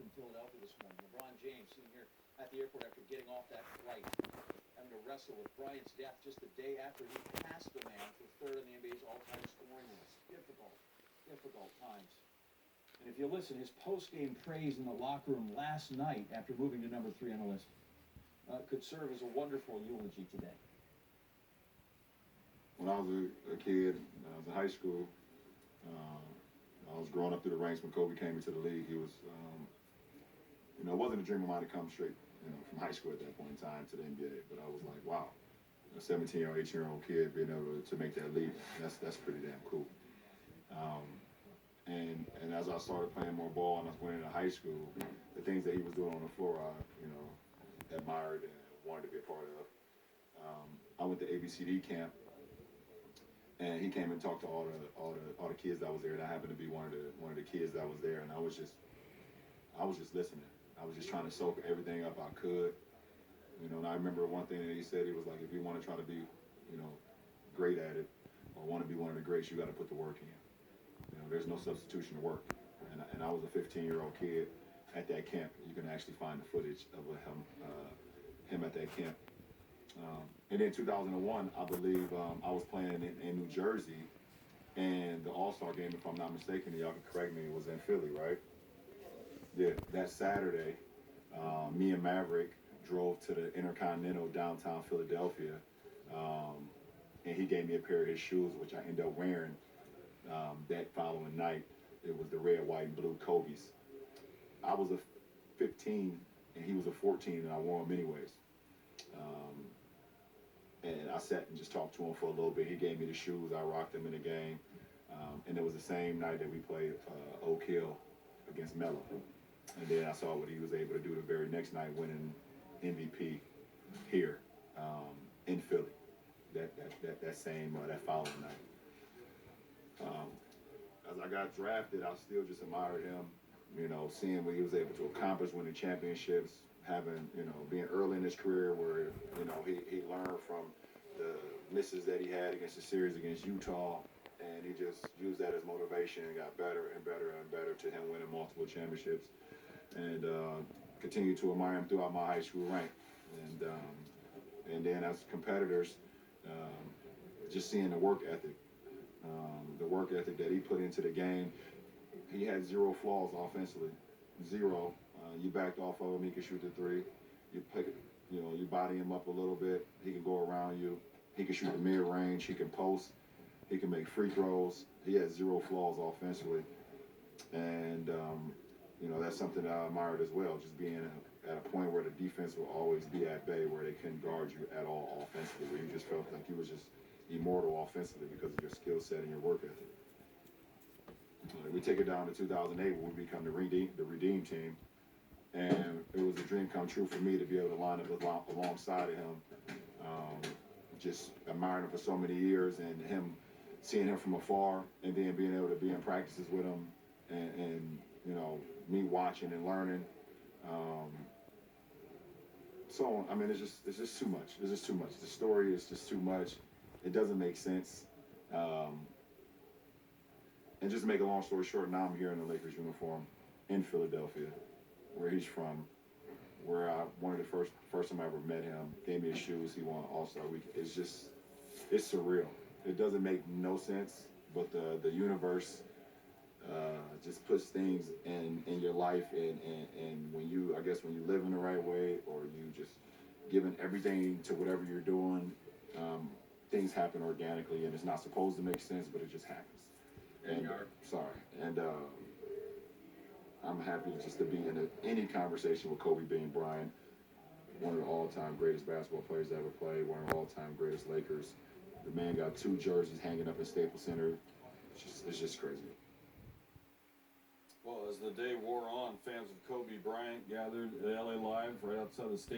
from Philadelphia this morning. LeBron James sitting here at the airport after getting off that flight, having to wrestle with Bryant's death just the day after he passed the man for third on the NBA's all-time scoring list. Difficult times. And if you listen, his post-game praise in the locker room last night after moving to number 3 on the list could serve as a wonderful eulogy today. When I was a kid, I was in high school, I was growing up through the ranks when Kobe came into the league. He was, it wasn't a dream of mine to come straight, from high school at that point in time to the NBA. But I was like, wow, a 17-year-old, 18-year-old kid being able to make that leap, that's pretty damn cool. And as I started playing more ball and I went into high school, the things that he was doing on the floor, I, admired and wanted to be a part of. I went to ABCD camp. And he came and talked to all the kids that was there, and I happened to be one of the kids that was there, and I was just listening. I was just trying to soak everything up I could, And I remember one thing that he said. He was like, if you want to try to be, great at it, or want to be one of the greats, you got to put the work in. There's no substitution to work. And I was a 15-year-old kid at that camp. You can actually find the footage of him at that camp. And then 2001, I believe I was playing in New Jersey, and the All-Star game, if I'm not mistaken, y'all can correct me, was in Philly, right? Yeah, that Saturday, me and Maverick drove to the Intercontinental downtown Philadelphia, and he gave me a pair of his shoes, which I ended up wearing that following night. It was the red, white, and blue Kobe's. I was a 15, and he was a 14, and I wore them anyways. And I sat and just talked to him for a little bit. He gave me the shoes. I rocked them in the game. And it was the same night that we played Oak Hill against Melo. And then I saw what he was able to do the very next night, winning MVP here in Philly. That following night. As I got drafted, I still just admired him. Seeing what he was able to accomplish, winning championships, having, being early in his career where, he learned from the misses that he had against the series against Utah, and he just used that as motivation and got better and better and better to him winning multiple championships, and continued to admire him throughout my high school rank. And then as competitors, just seeing the work ethic that he put into the game. He had zero flaws offensively, zero. You backed off of him, he could shoot the three. You pick, you body him up a little bit, he can go around you. He can shoot the mid-range, he can post, he can make free throws. He has zero flaws offensively. And, that's something that I admired as well, just being at a point where the defense will always be at bay, where they couldn't guard you at all offensively, where you just felt like you was just immortal offensively because of your skill set and your work ethic. We take it down to 2008 when we become the Redeem team. And it was a dream come true for me to be able to line up alongside of him. Just admiring him for so many years, and seeing him from afar, and then being able to be in practices with him, and me watching and learning. So I mean, it's just too much. It's just too much. The story is just too much. It doesn't make sense. And just to make a long story short, now I'm here in the Lakers uniform in Philadelphia, where he's from, where one of the first time I ever met him, gave me his shoes, he won All-Star Week. It's surreal. It doesn't make no sense, but the universe just puts things in your life, and when you live in the right way, or you just giving everything to whatever you're doing, things happen organically, and it's not supposed to make sense, but it just happens. And I'm happy just to be in any conversation with Kobe Bean Bryant, one of the all-time greatest basketball players that ever played, one of the all-time greatest Lakers. The man got 2 jerseys hanging up in Staples Center. It's just crazy. Well, as the day wore on, fans of Kobe Bryant gathered at LA Live right outside the Staples